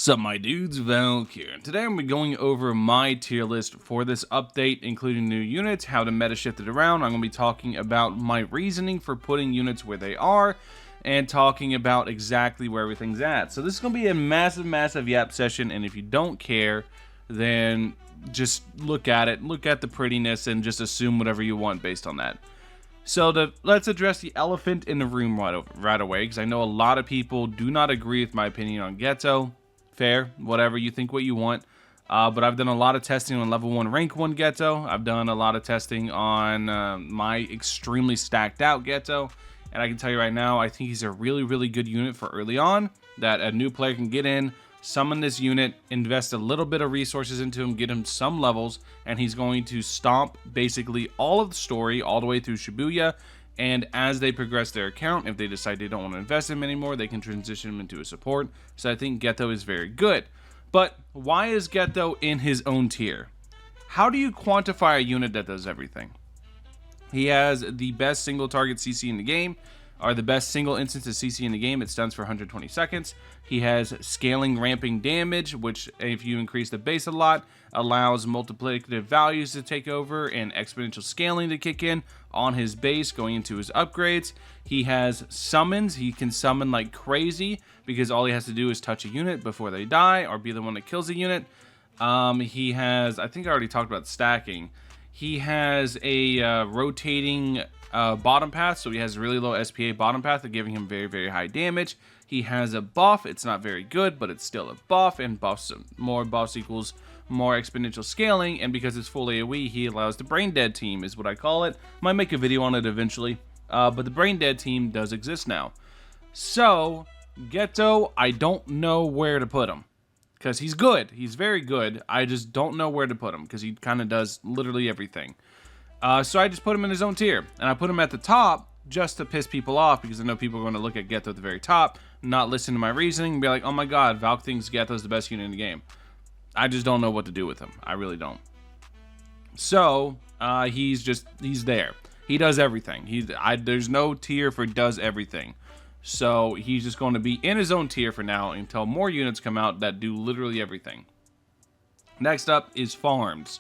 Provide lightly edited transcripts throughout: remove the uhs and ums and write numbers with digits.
What's up, my dudes? Valk here. Today I'm going over my tier list for this update, including new units, how to meta shift it around. I'm going to be talking about my reasoning for putting units where they are, and talking about exactly where everything's at. So this is going to be a massive yap session, and if you don't care, then just look at it, look at the prettiness, and just assume whatever you want based on that. So let's address the elephant in the room right away, because I know a lot of people do not agree with my opinion on Ghetto. Fair, whatever, you think what you want. But I've done a lot of testing on level 1 rank 1 Ghetto. I've done a lot of testing on my extremely stacked out Ghetto. And I can tell you right now, I think he's a really good unit for early on, that a new player can get in, summon this unit, invest a little bit of resources into him, get him some levels, and he's going to stomp basically all of the story all the way through Shibuya. And as they progress their account, if they decide they don't want to invest in him anymore, they can transition him into a support. So I think Ghetto is very good. But why is Ghetto in his own tier? How do you quantify a unit that does everything? He has the best single target CC in the game, or the best single instance of CC in the game. It stuns for 120 seconds. He has scaling ramping damage, which if you increase the base a lot, allows multiplicative values to take over and exponential scaling to kick in on his base going into his upgrades. He has summons. He can summon like crazy because all he has to do is touch a unit before they die or be the one that kills a unit. He has, I think I already talked about stacking. He has a rotating bottom path, so he has a really low SPA bottom path, giving him very high damage. He has a buff. It's not very good, but it's still a buff, and more buffs equals more exponential scaling, and because it's full AoE, he allows the brain dead team, is what I call it. Might make a video on it eventually, but the brain dead team does exist now. So Ghetto, I don't know where to put him, because he's good. He's very good. I just don't know where to put him, because he kind of does literally everything. So I just put him in his own tier, and I put him at the top just to piss people off, because I know people are going to look at Ghetto at the very top, not listen to my reasoning, and be like, oh my god, Valk thinks Ghetto's the best unit in the game. I just don't know what to do with him. I really don't. So, he's there. He does everything. There's no tier for does everything. So, he's just going to be in his own tier for now until more units come out that do literally everything. Next up is farms.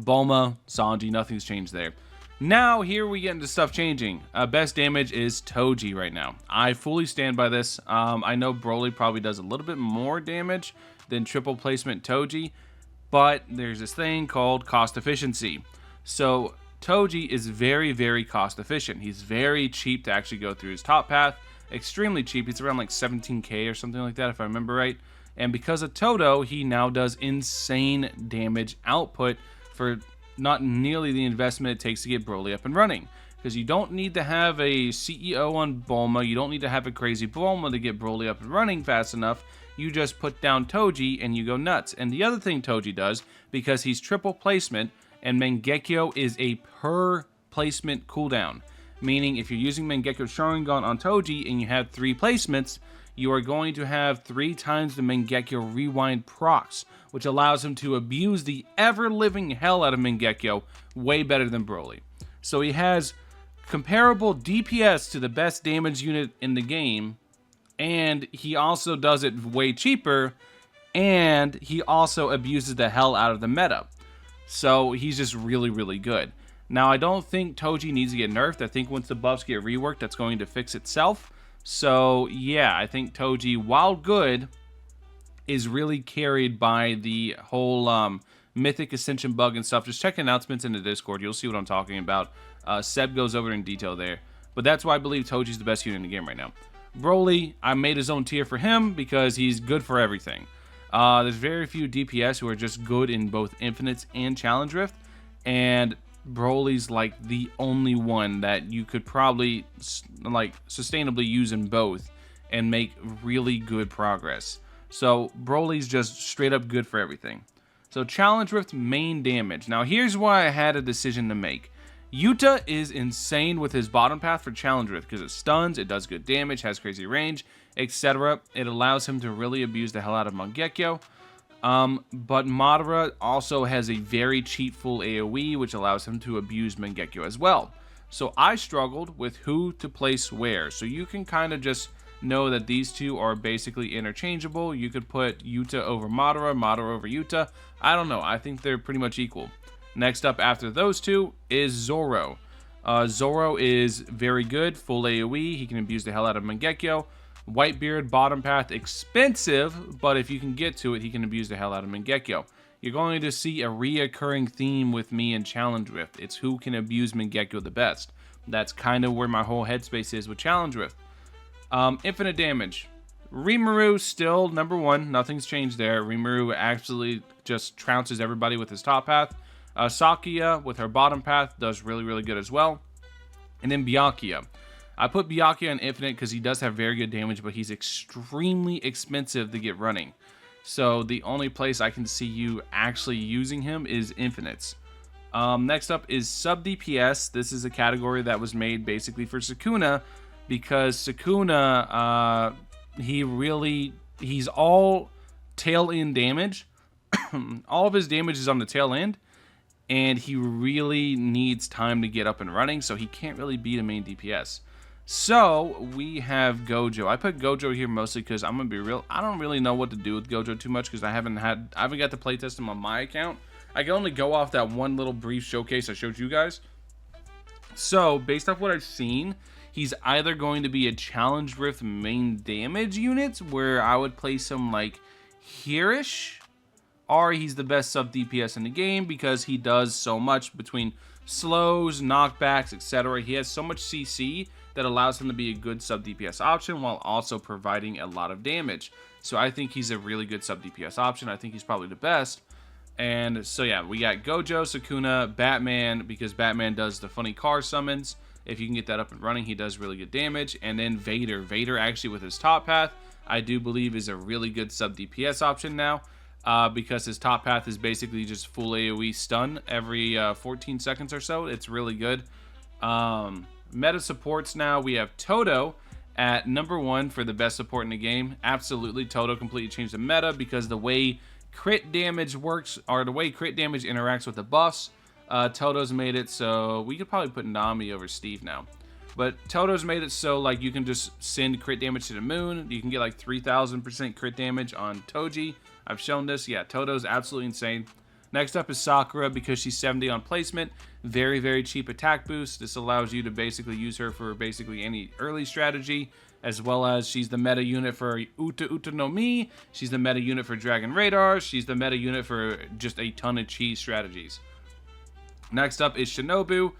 Bulma, Sanji, nothing's changed there. Now, here we get into stuff changing. Best damage is Toji right now. I fully stand by this. I know Broly probably does a little bit more damage than triple placement Toji, but there's this thing called cost efficiency. So Toji is very cost efficient. He's very cheap to actually go through his top path. Extremely cheap. He's around like 17k or something like that, if I remember right. And because of Todo, he now does insane damage output for not nearly the investment it takes to get Broly up and running. Because you don't need to have a CEO on Bulma, you don't need to have a crazy Bulma to get Broly up and running fast enough. You just put down Toji and you go nuts. And the other thing Toji does, because he's triple placement, and Mangekyo is a per placement cooldown. Meaning if you're using Mangekyo Sharingan on Toji and you have 3 placements, you are going to have 3 times the Mangekyo rewind procs, which allows him to abuse the ever-living hell out of Mangekyo way better than Broly. So he has comparable DPS to the best damage unit in the game, and he also does it way cheaper, and he also abuses the hell out of the meta. So he's just really good. Now, I don't think Toji needs to get nerfed. I think once the buffs get reworked, that's going to fix itself. So yeah, I think Toji, while good, is really carried by the whole Mythic Ascension bug and stuff. Just check announcements in the Discord. You'll see what I'm talking about. Seb goes over in detail there. But that's why I believe Toji's the best unit in the game right now. Broly, I made his own tier for him because he's good for everything. There's very few DPS who are just good in both Infinites and Challenge Rift. And Broly's like the only one that you could probably like sustainably use in both and make really good progress. So Broly's just straight up good for everything. So Challenge Rift main damage. Now here's why I had a decision to make. Yuta is insane with his bottom path for Challenge Rift because it stuns, it does good damage, has crazy range, etc. It allows him to really abuse the hell out of Mangekyo. But Madara also has a very cheap full AoE, which allows him to abuse Mangekyo as well. So I struggled with who to place where. So you can kind of just know that these two are basically interchangeable. You could put Yuta over Madara, Madara over Yuta. I don't know. I think they're pretty much equal. Next up after those two is Zoro. Zoro is very good, full AoE. He can abuse the hell out of Mangekyo. Whitebeard, bottom path, expensive, but if you can get to it, he can abuse the hell out of Mangekyo. You're going to see a reoccurring theme with me in Challenge Rift. It's who can abuse Mangekyo the best. That's kind of where my whole headspace is with Challenge Rift. Infinite damage. Rimuru still number one. Nothing's changed there. Rimuru absolutely just trounces everybody with his top path. Sakuya with her bottom path does really, really good as well. And then Byakuya. I put Byakuya on Infinite because he does have very good damage, but he's extremely expensive to get running. So the only place I can see you actually using him is Infinites. Next up is Sub DPS. This is a category that was made basically for Sukuna, because Sukuna, he's all tail end damage. All of his damage is on the tail end, and he really needs time to get up and running, so he can't really beat a main DPS. So we have Gojo. I put Gojo here mostly because I'm gonna be real. I don't really know what to do with Gojo too much because I haven't got to playtest him on my account. I can only go off that one little brief showcase I showed you guys. So based off what I've seen, he's either going to be a Challenge Rift main damage unit where I would place him like here-ish, or he's the best sub DPS in the game because he does so much between slows, knockbacks, etc. He has so much CC that allows him to be a good sub DPS option while also providing a lot of damage. So I think he's a really good sub DPS option. I think he's probably the best. And so yeah, we got Gojo, Sukuna, Batman, because Batman does the funny car summons. If you can get that up and running, he does really good damage. And then Vader. Vader actually with his top path, I do believe is a really good sub DPS option now. Because his top path is basically just full AoE stun every 14 seconds or so. It's really good. Meta supports now, we have Toto at number one for the best support in the game. Absolutely, Toto completely changed the meta because the way crit damage works, or the way crit damage interacts with the buffs, Toto's made it so we could probably put Nami over Steve now. But Toto's made it so like you can just send crit damage to the moon. You can get like 3,000% crit damage on Toji. I've shown this. Yeah, Toto's absolutely insane. Next up is Sakura because she's 70 on placement. Very, very cheap attack boost. This allows you to basically use her for basically any early strategy, as well as she's the meta unit for Uta no Mi. She's the meta unit for Dragon Radar. She's the meta unit for just a ton of cheese strategies. Next up is Shinobu.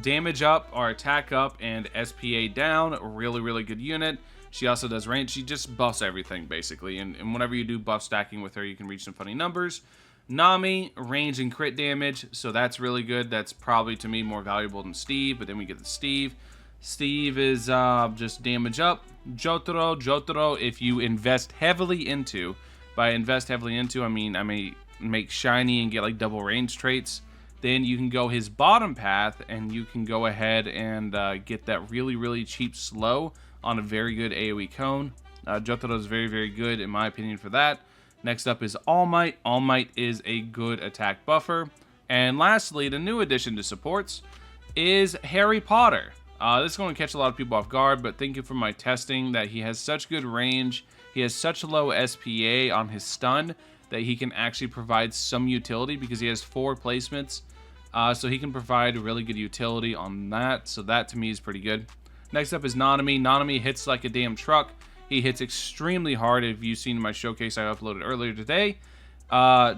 Damage up or attack up and SPA down. Really, really good unit. She also does range. She just buffs everything basically, and whenever you do buff stacking with her, you can reach some funny numbers. Nami, range and crit damage, so that's really good. That's probably to me more valuable than Steve, but then we get the Steve. Steve is just damage up. Jotaro, if you invest heavily into, by invest heavily into, I mean make shiny and get like double range traits. Then you can go his bottom path and you can go ahead and get that really, really cheap slow on a very good AoE cone. Jotaro is very, very good in my opinion for that. Next up is All Might. All Might is a good attack buffer. And lastly, the new addition to supports is Harry Potter. This is going to catch a lot of people off guard, but thank you for my testing that he has such good range. He has such low SPA on his stun that he can actually provide some utility because he has 4 placements. So he can provide really good utility on that. So that to me is pretty good. Next up is Nanami. Nanami hits like a damn truck. He hits extremely hard. If you've seen my showcase I uploaded earlier today, I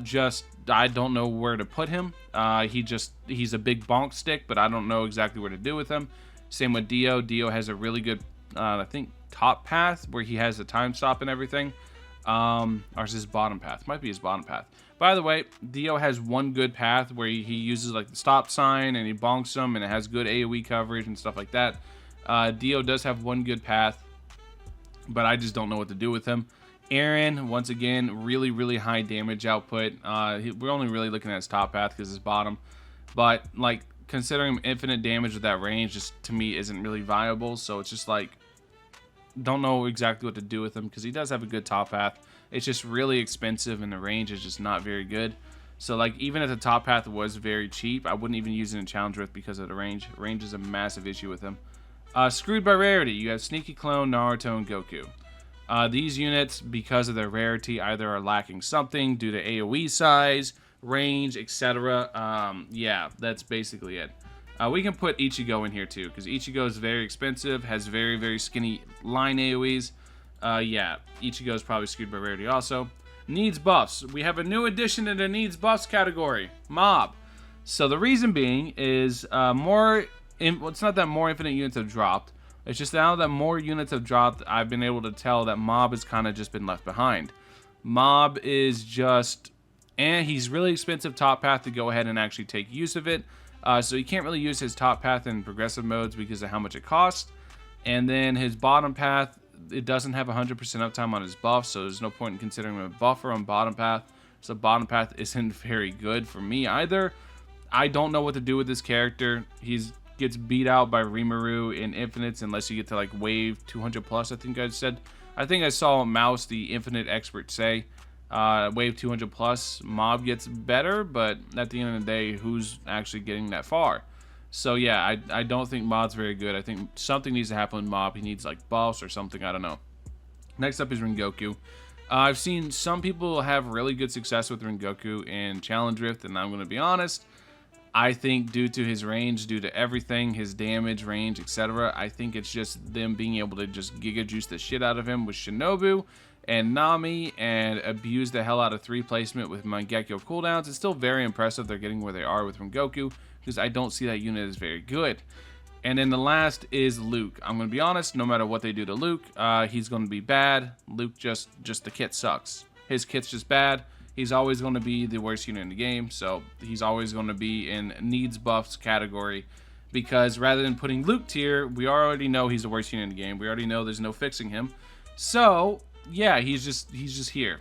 don't know where to put him. He's a big bonk stick, but I don't know exactly where to do with him. Same with Dio. Dio has a really good, I think, top path where he has a time stop and everything. Or is his bottom path? Might be his bottom path. By the way, Dio has one good path where he uses like the stop sign and he bonks them and it has good AoE coverage and stuff like that. Dio does have one good path, but I just don't know what to do with him. Aaron, once again, really, really high damage output. We're only really looking at his top path because his bottom. But, like, considering infinite damage with that range, just to me isn't really viable. So it's just like, don't know exactly what to do with him because he does have a good top path. It's just really expensive and the range is just not very good. So, like, even if the top path was very cheap, I wouldn't even use it in Challenge Rift because of the range. Range is a massive issue with him. Screwed by rarity, you have Sneaky Clone, Naruto, and Goku. These units, because of their rarity, either are lacking something due to AoE size, range, etc. Yeah, that's basically it. We can put Ichigo in here too, because Ichigo is very expensive, has very, very skinny line AoEs. Yeah, Ichigo is probably screwed by rarity also. Needs buffs. We have a new addition in the needs buffs category, Mob. So the reason being is it's not that more infinite units have dropped. It's just now that more units have dropped, I've been able to tell that Mob has kind of just been left behind. Mob is just, and he's really expensive top path to go ahead and actually take use of it. So he can't really use his top path in progressive modes because of how much it costs. And then his bottom path, it doesn't have 100% uptime on his buff, so there's no point in considering him a buffer on bottom path. So bottom path isn't very good for me either. I don't know what to do with this character. Gets beat out by Rimuru in infinites unless you get to like wave 200 plus, I think I said. I think I saw Mouse, the infinite expert, say wave 200 plus, Mob gets better, but at the end of the day, who's actually getting that far? So yeah, I don't think Mob's very good. I think something needs to happen with Mob. He needs like buffs or something, I don't know. Next up is Rengoku. I've seen some people have really good success with Rengoku in Challenge Rift, and I'm going to be honest, I think due to his range, due to everything, his damage, range, etc., I think it's just them being able to just Giga Juice the shit out of him with Shinobu and Nami and abuse the hell out of 3 placement with Mangekyo cooldowns. It's still very impressive they're getting where they are with Rengoku, because I don't see that unit as very good. And then the last is Luke. I'm going to be honest, no matter what they do to Luke, he's going to be bad. Luke just the kit sucks. His kit's just bad. He's always going to be the worst unit in the game, so he's always going to be in needs buffs category, because rather than putting Luke tier, we already know he's the worst unit in the game. We already know there's no fixing him. So, yeah, he's just here.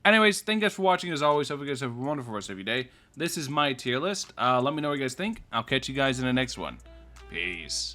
Anyways, thank you guys for watching. As always, hope you guys have a wonderful rest of your day. This is my tier list. Let me know what you guys think. I'll catch you guys in the next one. Peace.